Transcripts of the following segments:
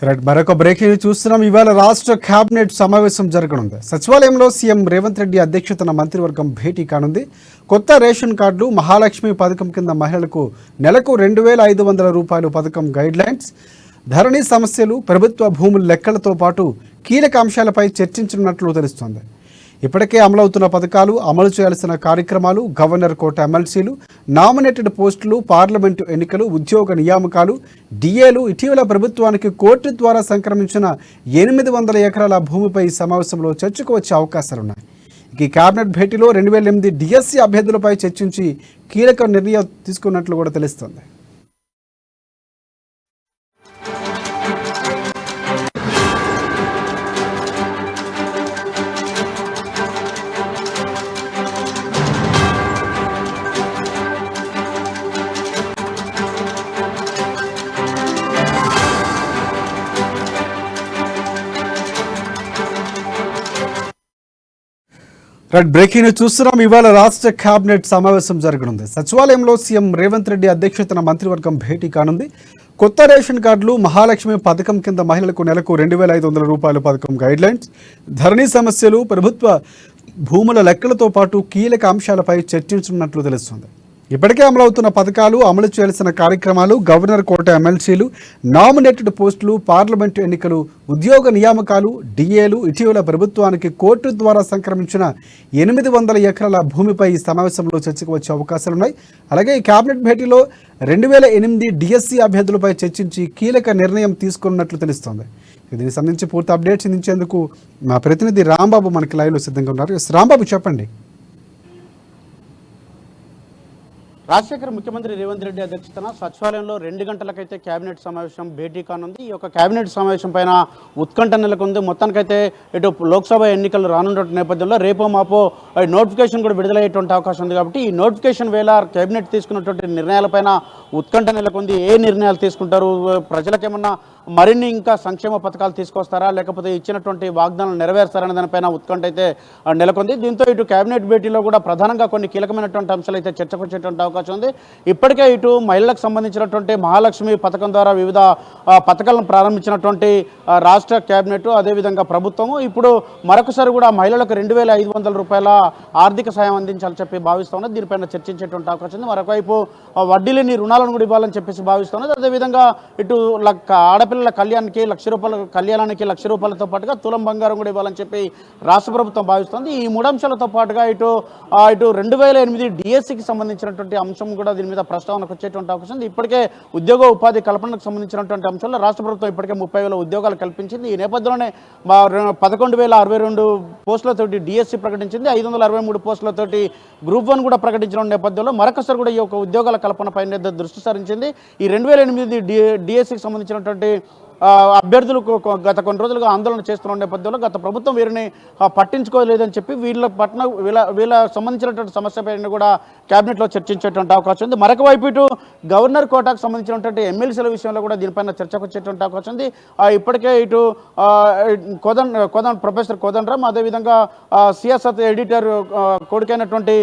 మరొక బ్రేకింగ్ చూస్తున్నాం. ఇవాళ రాష్ట్ర కేబినెట్ సమావేశం జరగనుంది. సచివాలయంలో సీఎం రేవంత్ రెడ్డి అధ్యక్షతన మంత్రివర్గం భేటీ కానుంది. కొత్త రేషన్ కార్డులు, మహాలక్ష్మి పథకం కింద మహిళలకు నెలకు 2,500 రూపాయలు పథకం గైడ్లైన్స్, ధరణి సమస్యలు, ప్రభుత్వ భూముల లెక్కలతో పాటు కీలక అంశాలపై చర్చించనున్నట్లు తెలుస్తోంది. ఇప్పటికే అమలవుతున్న పథకాలు, అమలు చేయాల్సిన కార్యక్రమాలు, గవర్నర్ కోట ఎమ్మెల్సీలు, నామినేటెడ్ పోస్టులు, పార్లమెంటు ఎన్నికలు, ఉద్యోగ నియామకాలు, డిఏలు, ఇటీవల ప్రభుత్వానికి కోర్టు ద్వారా సంక్రమించిన 800 ఎకరాల భూమిపై సమావేశంలో చర్చకు వచ్చే అవకాశాలున్నాయి. ఈ కేబినెట్ భేటీలో 2008 డిఎస్సి అభ్యర్థులపై చర్చించి కీలక నిర్ణయం తీసుకున్నట్లు కూడా తెలుస్తోంది. బ్రేకింగ్ న్యూస్ చూస్తున్నాం. ఇవాళ రాష్ట్ర కేబినెట్ సమావేశం జరగనుంది. సచివాలయంలో సీఎం రేవంత్ రెడ్డి అధ్యక్షతన మంత్రివర్గం భేటీ కానుంది. కొత్త రేషన్ కార్డులు, మహాలక్ష్మి పథకం కింద మహిళలకు నెలకు 2,500 రూపాయల పథకం గైడ్లైన్స్, ధరణి సమస్యలు, ప్రభుత్వ భూముల లెక్కలతో పాటు కీలక అంశాలపై చర్చించనున్నట్లు తెలుస్తోంది. ఇప్పటికే అమలవుతున్న పథకాలు, అమలు చేయాల్సిన కార్యక్రమాలు, గవర్నర్ కోట ఎమ్మెల్సీలు, నామినేటెడ్ పోస్టులు, పార్లమెంటు ఎన్నికలు, ఉద్యోగ నియామకాలు, డిఏలు, ఇటీవల ప్రభుత్వానికి కోర్టు ద్వారా సంక్రమించిన 800 ఎకరాల భూమిపై ఈ సమావేశంలో చర్చకు వచ్చే అవకాశాలున్నాయి. అలాగే ఈ కేబినెట్ భేటీలో 2008 డిఎస్సి అభ్యర్థులపై చర్చించి కీలక నిర్ణయం తీసుకున్నట్లు తెలుస్తోంది. దీనికి సంబంధించి పూర్తి అప్డేట్స్ అందించేందుకు మా ప్రతినిధి రాంబాబు మనకి లైవ్లో సిద్ధంగా ఉన్నారు. రాంబాబు, చెప్పండి. రాజశేఖర్ ముఖ్యమంత్రి రేవంత్ రెడ్డి అధ్యక్షతన సచివాలయంలో 2 గంటలకైతే కేబినెట్ సమావేశం భేటీ కానుంది. ఈ యొక్క కేబినెట్ సమావేశం పైన ఉత్కంఠ నెలకొంది. మొత్తానికైతే ఇటు లోక్సభ ఎన్నికలు రానున్న నేపథ్యంలో రేపో మాపో నోటిఫికేషన్ కూడా విడుదలయ్యేటువంటి అవకాశం ఉంది. కాబట్టి ఈ నోటిఫికేషన్ వేళ కేబినెట్ తీసుకున్నటువంటి నిర్ణయాలపైన ఉత్కంఠ నెలకొంది. ఏ నిర్ణయాలు తీసుకుంటారు, ప్రజలకేమన్నా మరిన్ని ఇంకా సంక్షేమ పథకాలు తీసుకొస్తారా, లేకపోతే ఇచ్చినటువంటి వాగ్దానాలు నెరవేరుస్తారనే దానిపైన ఉత్కంఠ అయితే నెలకొంది. దీంతో ఇటు కేబినెట్ భేటీలో కూడా ప్రధానంగా కొన్ని కీలకమైనటువంటి అంశాలు అయితే చర్చకు వచ్చేటువంటి అవకాశం ఉంది. ఇప్పటికే ఇటు మహిళలకు సంబంధించినటువంటి మహాలక్ష్మి పథకం ద్వారా వివిధ పథకాలను ప్రారంభించినటువంటి రాష్ట్ర కేబినెట్, అదేవిధంగా ప్రభుత్వము ఇప్పుడు మరొకసారి కూడా మహిళలకు 2,500 రూపాయల ఆర్థిక సాయం అందించాలని చెప్పి భావిస్తున్నది. దీనిపైన చర్చించేటువంటి అవకాశం ఉంది. మరొకవైపు వడ్డీ లేని రుణాలను కూడా ఇవ్వాలని చెప్పేసి భావిస్తున్నది. అదేవిధంగా ఇటు ఆడపిల్లల కళ్యాణానికి లక్ష రూపాయలతో పాటుగా తులం బంగారం కూడా ఇవ్వాలని చెప్పి రాష్ట్ర ప్రభుత్వం భావిస్తుంది. ఈ 3 అంశాలతో పాటుగా ఇటు 2008 డిఎస్సికి సంబంధించినటువంటి అంశం కూడా దీని మీద ప్రస్తావనకు వచ్చేటువంటి అవకాశం ఉంది. ఇప్పటికే ఉద్యోగ ఉపాధి కల్పనకు సంబంధించినటువంటి అంశాల్లో రాష్ట్ర ప్రభుత్వం ఇప్పటికే 30,000 ఉద్యోగాలు కల్పించింది. ఈ నేపథ్యంలోనే 11,060 పోస్టులతోటి డిఎస్సి ప్రకటించింది. 563 పోస్టులతోటి గ్రూప్ 1 కూడా ప్రకటించిన నేపథ్యంలో మరొకసారి కూడా ఈ యొక్క ఉద్యోగాల కల్పనపై దృష్టి సారించింది. ఈ 2008 డిఎస్సికి సంబంధించినటువంటి అభ్యర్థులు గత కొన్ని రోజులుగా ఆందోళన చేస్తున్న నేపథ్యంలో గత ప్రభుత్వం వీరిని పట్టించుకోలేదని చెప్పి వీళ్ళ సంబంధించినటువంటి సమస్యపైన కూడా కేబినెట్లో చర్చించేటువంటి అవకాశం ఉంది. మరొక వైపు ఇటు గవర్నర్ కోటాకు సంబంధించినటువంటి ఎమ్మెల్సీల విషయంలో కూడా దీనిపైన చర్చకు వచ్చేటువంటి అవకాశం ఉంది. ఇప్పటికే ఇటు ప్రొఫెసర్ కోదండరామ్, అదేవిధంగా సియాసత్ ఎడిటర్ కొడుకైనటువంటి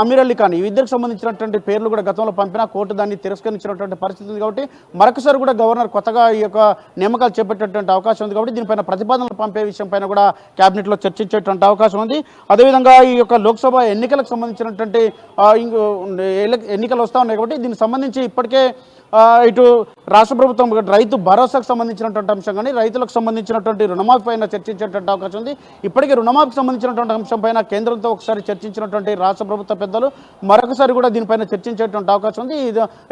అమీర్ అలీ ఖాన్, ఈ ఇద్దరికి సంబంధించినటువంటి పేర్లు కూడా గతంలో పంపినా కోర్టు దాన్ని తిరస్కరించినటువంటి పరిస్థితి ఉంది. కాబట్టి మరొకసారి కూడా గవర్నర్ కొత్తగా ఈ యొక్క నియామకాలు చేపట్టేటువంటి అవకాశం ఉంది. కాబట్టి దీనిపైన ప్రతిపాదనలు పంపే విషయం పైన కూడా కేబినెట్లో చర్చించేటువంటి అవకాశం ఉంది. అదేవిధంగా ఈ యొక్క లోక్సభ ఎన్నికలకు సంబంధించినటువంటి ఎన్నికలు వస్తూ ఉన్నాయి. కాబట్టి దీనికి సంబంధించి ఇప్పటికే ఇటు రాష్ట్ర ప్రభుత్వం రైతు భరోసాకు సంబంధించినటువంటి అంశం కానీ రైతులకు సంబంధించినటువంటి రుణమాఫీ పైన చర్చించేటువంటి అవకాశం ఉంది. ఇప్పటికే రుణమాఫీకి సంబంధించినటువంటి అంశం పైన కేంద్రంతో ఒకసారి చర్చించినటువంటి రాష్ట్ర ప్రభుత్వ పెద్దలు మరొకసారి కూడా దీనిపైన చర్చించేటువంటి అవకాశం ఉంది.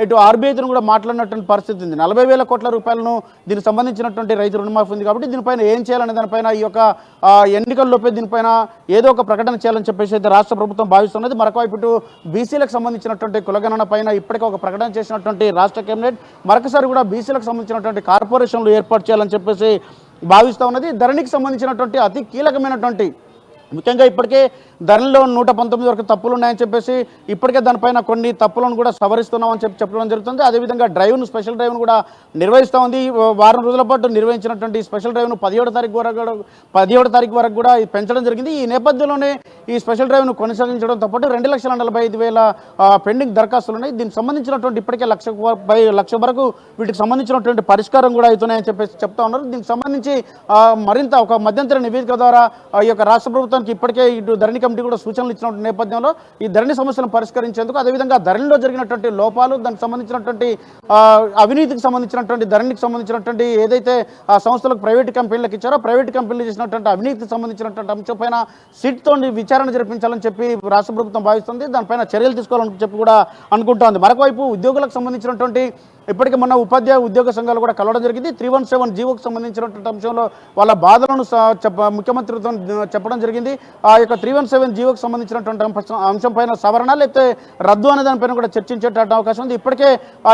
ఇటు ఆర్బీఐతో కూడా మాట్లాడినటువంటి పరిస్థితి ఉంది. 40,000 కోట్ల రూపాయలను దీనికి సంబంధించినటువంటి రైతు రుణమాఫీ ఉంది. కాబట్టి దీనిపైన ఏం చేయాలనే దానిపైన ఈ యొక్క ఎన్నికల్లోపే దీనిపైన ఏదో ఒక ప్రకటన చేయాలని చెప్పేసి అయితే రాష్ట్ర ప్రభుత్వం భావిస్తున్నది. మరొకవైపు ఇటు బీసీలకు సంబంధించినటువంటి కులగణన పైన ఇప్పటికే ఒక ప్రకటన చేసినటువంటి రాష్ట్ర కేబినెట్ మరొకసారి కూడా బీసీలకు సంబంధించినటువంటి కార్పొరేషన్లు ఏర్పాటు చేయాలని చెప్పేసి భావిస్తూ ఉన్నది. ధరణికి సంబంధించినటువంటి అతి కీలకమైనటువంటి ముఖ్యంగా ఇప్పటికే ధరలో 119 వరకు తప్పులు ఉన్నాయని చెప్పేసి ఇప్పటికే దానిపైన కొన్ని తప్పులను కూడా సవరిస్తున్నామని చెప్పడం జరుగుతుంది. అదేవిధంగా స్పెషల్ డ్రైవ్ను కూడా నిర్వహిస్తూ ఉంది. వారం రోజుల పాటు నిర్వహించినటువంటి స్పెషల్ డ్రైవ్ను 17వ తారీఖు వరకు కూడా పెంచడం జరిగింది. ఈ నేపథ్యంలోనే ఈ స్పెషల్ డ్రైవ్ను కొనసాగించడంతో పాటు 2,45,000 పెండింగ్ దరఖాస్తులు ఉన్నాయి. దీనికి సంబంధించినటువంటి ఇప్పటికే లక్ష వరకు వీటికి సంబంధించినటువంటి పరిష్కారం కూడా అవుతున్నాయని చెప్పేసి చెప్తా ఉన్నారు. దీనికి సంబంధించి మరింత ఒక మధ్యంతర నివేదిక ద్వారా ఈ యొక్క రాష్ట్ర ప్రభుత్వానికి ఇప్పటికే ఇటు ధరణి కమిటీ కూడా సూచనలు ఇచ్చినటువంటి నేపథ్యంలో ఈ ధరణి సమస్యలను పరిష్కరించేందుకు, అదేవిధంగా ధరణిలో జరిగినటువంటి లోపాలు, దానికి సంబంధించినటువంటి అవినీతికి సంబంధించినటువంటి ధరణికి సంబంధించినటువంటి ఏదైతే ఆ సంస్థలకు ప్రైవేట్ కంపెనీలకు ఇచ్చారో ప్రైవేట్ కంపెనీలు చేసినటువంటి అవినీతికి సంబంధించినటువంటి అంశం పైన సిట్తో విచారణ జరిపించాలని చెప్పి రాష్ట్ర ప్రభుత్వం భావిస్తుంది. దానిపైన చర్యలు తీసుకోవాలని చెప్పి కూడా అనుకుంటోంది. మరొకవైపు ఉద్యోగులకు సంబంధించినటువంటి ఇప్పటికే మొన్న ఉపాధ్యాయ ఉద్యోగ సంఘాలు కూడా కలవడం జరిగింది. 317 జీవోకి సంబంధించినటువంటి అంశంలో వాళ్ళ బాధలను ముఖ్యమంత్రితో చెప్పడం జరిగింది. ఆ యొక్క 317 జీవోకి సంబంధించినటువంటి అంశం పైన సవరణ లేకపోతే రద్దు అనే దానిపైన కూడా చర్చించేటటువంటి అవకాశం ఉంది. ఇప్పటికే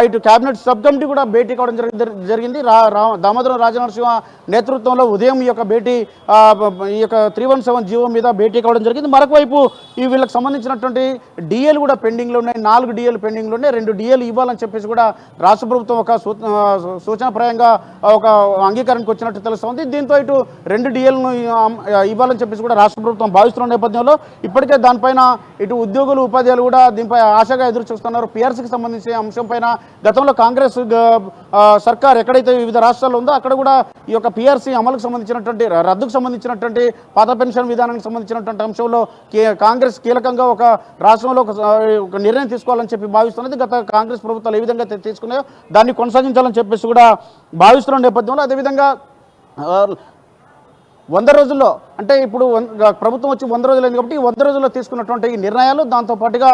ఇటు కేబినెట్ సబ్ కమిటీ కూడా భేటీ కావడం జరిగింది. దామోదరం రాజనరసింహ నేతృత్వంలో ఉదయం ఈ యొక్క భేటీ ఈ యొక్క 317 జీవో మీద భేటీ కావడం జరిగింది. మరొకవైపు ఈ వీళ్ళకి సంబంధించినటువంటి డిఏలు కూడా పెండింగ్లో ఉన్నాయి. 4 డిఏలు పెండింగ్లో ఉన్నాయి. 2 డిఏలు ఇవ్వాలని చెప్పేసి కూడా రాష్ట్ర ప్రభుత్వం ఒక సూచనప్రాయంగా ఒక అంగీకారానికి వచ్చినట్టు తెలుస్తోంది. దీంతో ఇటు 2 డిఏలను ఇవ్వాలని చెప్పేసి కూడా రాష్ట్ర ప్రభుత్వం భావిస్తున్న నేపథ్యంలో ఇప్పటికే దానిపైన ఇటు ఉద్యోగులు ఉపాధ్యాయులు కూడా దీనిపై ఆశగా ఎదురు చూస్తున్నారు. పిఆర్సీకి సంబంధించిన అంశం పైన గతంలో కాంగ్రెస్ సర్కార్ ఎక్కడైతే వివిధ రాష్ట్రాల్లో ఉందో అక్కడ కూడా ఈ యొక్క పిఆర్సీ అమలుకు సంబంధించినటువంటి రద్దుకు సంబంధించినటువంటి పాత పెన్షన్ విధానానికి సంబంధించినటువంటి అంశంలో కాంగ్రెస్ కీలకంగా ఒక రాష్ట్రంలో ఒక నిర్ణయం తీసుకోవాలని చెప్పి భావిస్తున్నది. గత కాంగ్రెస్ ప్రభుత్వాలు ఏ విధంగా తీసుకున్నాయో దాన్ని కొనసాగించాలని చెప్పేసి కూడా భావిస్తున్న నేపథ్యంలో అదేవిధంగా 100 రోజుల్లో అంటే ఇప్పుడు ప్రభుత్వం వచ్చి 100 రోజులు అయింది కాబట్టి 100 రోజుల్లో తీసుకున్నటువంటి ఈ నిర్ణయాలు, దాంతోపాటుగా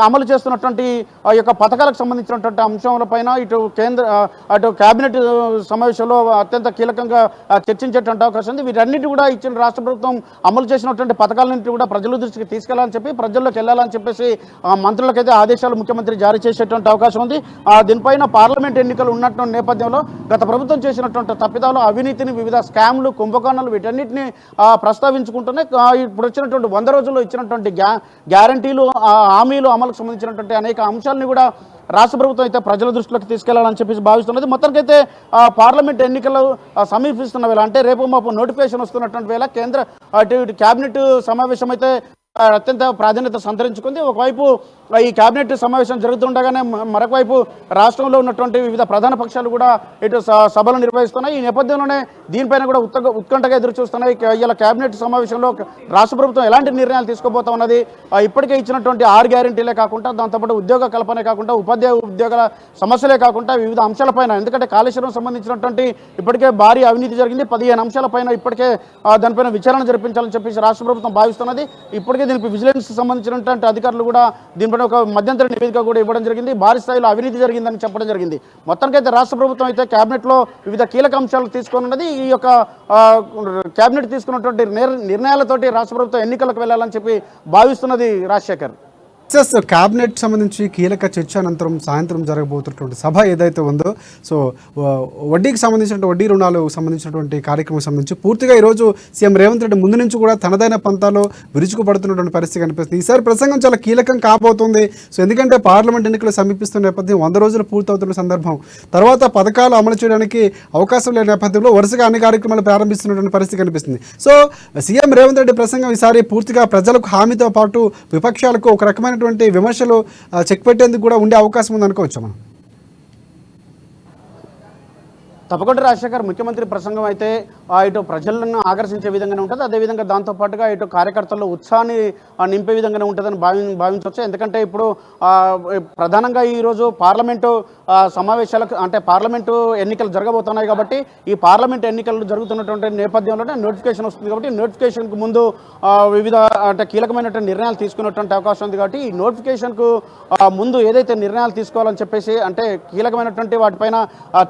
అమలు చేస్తున్నటువంటి ఆ యొక్క పథకాలకు సంబంధించినటువంటి అంశాలపైన అటు కేబినెట్ సమావేశంలో అత్యంత కీలకంగా చర్చించేటువంటి అవకాశం ఉంది. వీటన్నిటి కూడా ఇచ్చిన రాష్ట్ర ప్రభుత్వం అమలు చేసినటువంటి పథకాలన్నింటి కూడా ప్రజల దృష్టికి తీసుకెళ్లాలని చెప్పి, ప్రజల్లోకి వెళ్ళాలని చెప్పేసి మంత్రులకైతే ఆదేశాలు ముఖ్యమంత్రి జారీ చేసేటువంటి అవకాశం ఉంది. దీనిపైన పార్లమెంట్ ఎన్నికలు ఉన్నటువంటి నేపథ్యంలో గత ప్రభుత్వం చేసినటువంటి తప్పిదాలు, అవినీతిని, వివిధ స్కామ్లు, కుంభకోణాలు వీటన్నిటిని ప్రస్తావించుకుంటూనే ఇప్పుడు వచ్చినటువంటి 100 రోజుల్లో ఇచ్చినటువంటి గ్యారంటీలు, హామీలు అమలుకు సంబంధించినటువంటి అనేక అంశాలని కూడా రాష్ట్ర ప్రభుత్వం అయితే ప్రజల దృష్టిలోకి తీసుకెళ్లాలని చెప్పేసి భావిస్తున్నది. మొత్తానికైతే పార్లమెంట్ ఎన్నికలు సమీపిస్తున్న వేళ, అంటే రేపు మాపు నోటిఫికేషన్ వస్తున్నటువంటి వేళ కేంద్ర కేబినెట్ సమావేశం అయితే అత్యంత ప్రాధాన్యత సంతరించుకుంది. ఒకవైపు ఈ కేబినెట్ సమావేశం జరుగుతుండగానే మరొకవైపు రాష్ట్రంలో ఉన్నటువంటి వివిధ ప్రధాన పక్షాలు కూడా ఇటు సభలు నిర్వహిస్తున్నాయి. ఈ నేపథ్యంలోనే దీనిపైన కూడా ఉత్కంఠగా ఎదురు చూస్తున్నాయి. ఇలా కేబినెట్ సమావేశంలో రాష్ట్ర ప్రభుత్వం ఎలాంటి నిర్ణయాలు తీసుకోబోతా ఉన్నది, ఇప్పటికే ఇచ్చినటువంటి 6 గ్యారెంటీలే కాకుండా దాంతోపాటు ఉద్యోగ కల్పనే కాకుండా ఉద్యోగాల సమస్యలే కాకుండా వివిధ అంశాలపైన, ఎందుకంటే కాళేశ్వరం సంబంధించినటువంటి ఇప్పటికే భారీ అవినీతి జరిగింది. 15 అంశాలపైన ఇప్పటికే దానిపైన విచారణ జరిపించాలని చెప్పేసి రాష్ట్ర ప్రభుత్వం భావిస్తున్నది. ఇప్పటికే దీనికి విజిలెన్స్ సంబంధించినటువంటి అధికారులు కూడా దీనిపైన ఒక మధ్యంతర నివేదిక కూడా ఇవ్వడం జరిగింది. భారీ స్థాయిలో అవినీతి జరిగిందని చెప్పడం జరిగింది. మొత్తానికైతే రాష్ట్ర ప్రభుత్వం అయితే కేబినెట్లో వివిధ కీలక అంశాలు తీసుకున్నది. ఈ యొక్క కేబినెట్ తీసుకున్నటువంటి నిర్ణయాలతోటి రాష్ట్ర ప్రభుత్వం ఎన్నికలకు వెళ్ళాలని చెప్పి భావిస్తున్నది రాజశేఖర్. క్యాబినెట్ సంబంధించి కీలక చర్చ అనంతరం సాయంత్రం జరగబోతున్నటువంటి సభ ఏదైతే ఉందో, సో వడ్డీకి సంబంధించిన వడ్డీ రుణాలు సంబంధించినటువంటి కార్యక్రమం సంబంధించి పూర్తిగా ఈరోజు సీఎం రేవంత్ రెడ్డి ముందు నుంచి కూడా తనదైన పంతాలో విరుచుకుపడుతున్నటువంటి పరిస్థితి కనిపిస్తుంది. ఈసారి ప్రసంగం చాలా కీలకం కాబోతుంది. సో ఎందుకంటే పార్లమెంట్ ఎన్నికలు సమీపిస్తున్న నేపథ్యం, 100 రోజులు పూర్తవుతున్న సందర్భం, తర్వాత పథకాలు అమలు చేయడానికి అవకాశం లేని నేపథ్యంలో వరుసగా అన్ని కార్యక్రమాలు ప్రారంభిస్తున్నటువంటి పరిస్థితి కనిపిస్తుంది. సో సీఎం రేవంత్ రెడ్డి ప్రసంగం ఈసారి పూర్తిగా ప్రజలకు హామీతో పాటు విపక్షాలకు ఒక రకమైన విమర్శలు చెక్ పెట్టేందుకు కూడా ఉండే అవకాశం ఉంది అనుకోవచ్చు మనం. తప్పకుండా రాజశేఖర్, ముఖ్యమంత్రి ప్రసంగం అయితే ఇటు ప్రజలను ఆకర్షించే విధంగానే ఉంటుంది. అదేవిధంగా దాంతోపాటుగా ఇటు కార్యకర్తల్లో ఉత్సాహాన్ని నింపే విధంగానే ఉంటుందని భావించవచ్చు. ఎందుకంటే ఇప్పుడు ప్రధానంగా ఈరోజు పార్లమెంటు సమావేశాలకు, అంటే పార్లమెంటు ఎన్నికలు జరగబోతున్నాయి కాబట్టి ఈ పార్లమెంట్ ఎన్నికలు జరుగుతున్నటువంటి నేపథ్యంలోనే నోటిఫికేషన్ వస్తుంది కాబట్టి నోటిఫికేషన్కు ముందు వివిధ అంటే కీలకమైనటువంటి నిర్ణయాలు తీసుకున్నటువంటి అవకాశం ఉంది. కాబట్టి ఈ నోటిఫికేషన్కు ముందు ఏదైతే నిర్ణయాలు తీసుకోవాలని చెప్పేసి, అంటే కీలకమైనటువంటి వాటిపైన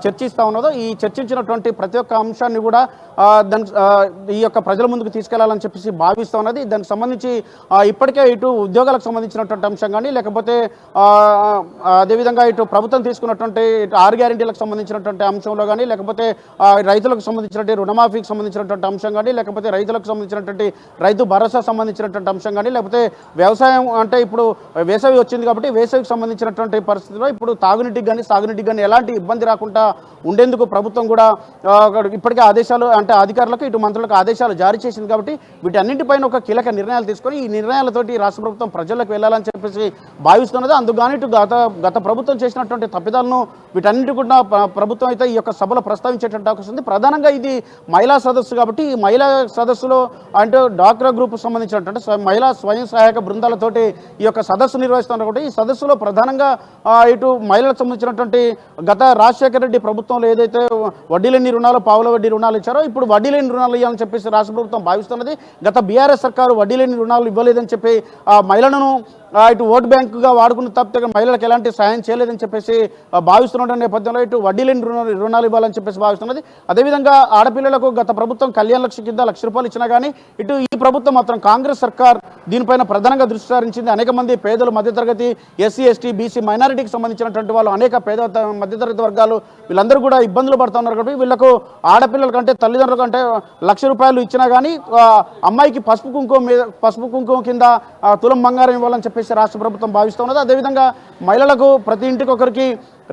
చర్చిస్తూ ఉన్నదో, ఈ చర్చించినటువంటి ప్రతి ఒక్క అంశాన్ని కూడా ఈ యొక్క ప్రజల ముందుకు తీసుకెళ్లాలని చెప్పేసి భావిస్తూ ఉన్నది. దానికి సంబంధించి ఇప్పటికే ఇటు ఉద్యోగాలకు సంబంధించినటువంటి అంశం కానీ, లేకపోతే అదేవిధంగా ఇటు ప్రభుత్వం తీసుకున్నటువంటి ఇటు 6 గ్యారెంటీలకు సంబంధించినటువంటి అంశంలో కానీ, లేకపోతే రైతులకు సంబంధించినటువంటి రుణమాఫీకి సంబంధించినటువంటి అంశం కానీ, లేకపోతే రైతులకు సంబంధించినటువంటి రైతు భరోసా సంబంధించినటువంటి అంశం కానీ, లేకపోతే వ్యవసాయం అంటే ఇప్పుడు వేసవి వచ్చింది కాబట్టి వేసవికి సంబంధించినటువంటి పరిస్థితుల్లో ఇప్పుడు తాగునీటికి కానీ సాగునీటికి కానీ ఎలాంటి ఇబ్బంది రాకుండా ఉండేందుకు ప్రభుత్వం కూడా ఇప్పటికే ఆదేశాలు అంటే అధికారులకు ఇటు మంత్రులకు ఆదేశాలు జారీ చేసింది. కాబట్టి వీటన్నింటిపైన ఒక కీలక నిర్ణయాలు తీసుకొని ఈ నిర్ణయాలతోటి రాష్ట్ర ప్రభుత్వం ప్రజలకు వెళ్ళాలని చెప్పేసి భావిస్తున్నది. అందుకని ఇటు గత ప్రభుత్వం చేసినటువంటి తప్పిదాలను వీటన్నిటి కూడా ప్రభుత్వం అయితే ఈ యొక్క సభలో ప్రస్తావించేటువంటి అవకాశం ఉంది. ప్రధానంగా ఇది మహిళా సదస్సు కాబట్టి ఈ మహిళా సదస్సులో అంటే డ్వాక్రా గ్రూప్ సంబంధించినటువంటి మహిళా స్వయం సహాయక బృందాలతోటి ఈ యొక్క సదస్సు నిర్వహిస్తున్నారు కాబట్టి ఈ సదస్సులో ప్రధానంగా ఇటు మహిళలకు సంబంధించినటువంటి గత రాజశేఖర రెడ్డి ప్రభుత్వంలో ఏదైతే వడ్డీ లేని రుణాలు పావుల వడ్డీ రుణాలు ఇచ్చారో ఇప్పుడు వడ్డీ లేని రుణాలు ఇవ్వాలని చెప్పేసి రాష్ట్ర ప్రభుత్వం భావిస్తున్నది. గత బీఆర్ఎస్ సర్కారు వడ్డీ లేని రుణాలు ఇవ్వలేదని చెప్పి మహిళలను ఇటు ఓటు బ్యాంకుగా వాడుకున్న తప్పితే మహిళలకు ఎలాంటి సాయం చేయలేదని చెప్పేసి భావిస్తున్న నేపథ్యంలో ఇటు వడ్డీ లేని రుణాలు ఇవ్వాలని చెప్పేసి భావిస్తున్నది. అదేవిధంగా ఆడపిల్లలకు గత ప్రభుత్వం కళ్యాణ లక్ష్మి కింద ₹1,00,000 ఇచ్చినా కానీ ఇటు ఈ ప్రభుత్వం మాత్రం కాంగ్రెస్ సర్కార్ దీనిపైన ప్రధానంగా దృష్టి సారించింది. అనేక మంది పేదలు, మధ్యతరగతి, ఎస్సీ, ఎస్టీ, బీసీ, మైనారిటీకి సంబంధించినటువంటి వాళ్ళు అనేక పేద మధ్యతరగతి వర్గాలు వీళ్ళందరూ కూడా ఇబ్బందులు పడుతున్నారు కాబట్టి వీళ్ళకు ఆడపిల్లల కంటే తల్లిదండ్రుల కంటే ₹1,00,000 ఇచ్చినా కానీ అమ్మాయికి పసుపు కుంకుమ కింద తులం బంగారం ఇవ్వాలని చెప్పేసి రాష్ట్ర ప్రభుత్వం భావిస్తున్నది. అదేవిధంగా మహిళలకు ప్రతి ఇంటికి ఒకరికి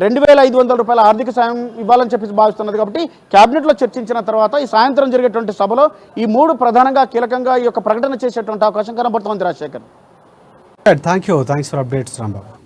₹2,500 ఆర్థిక సాయం ఇవ్వాలని చెప్పేసి భావిస్తున్నది. కాబట్టి క్యాబినెట్లో చర్చించిన తర్వాత ఈ సాయంత్రం జరిగేటువంటి సభలో ఈ 3 ప్రధానంగా కీలకంగా ఈ యొక్క ప్రకటన చేసేటువంటి అవకాశం కనబడుతోంది. Rajasekhar, thanks for updates Rambabu.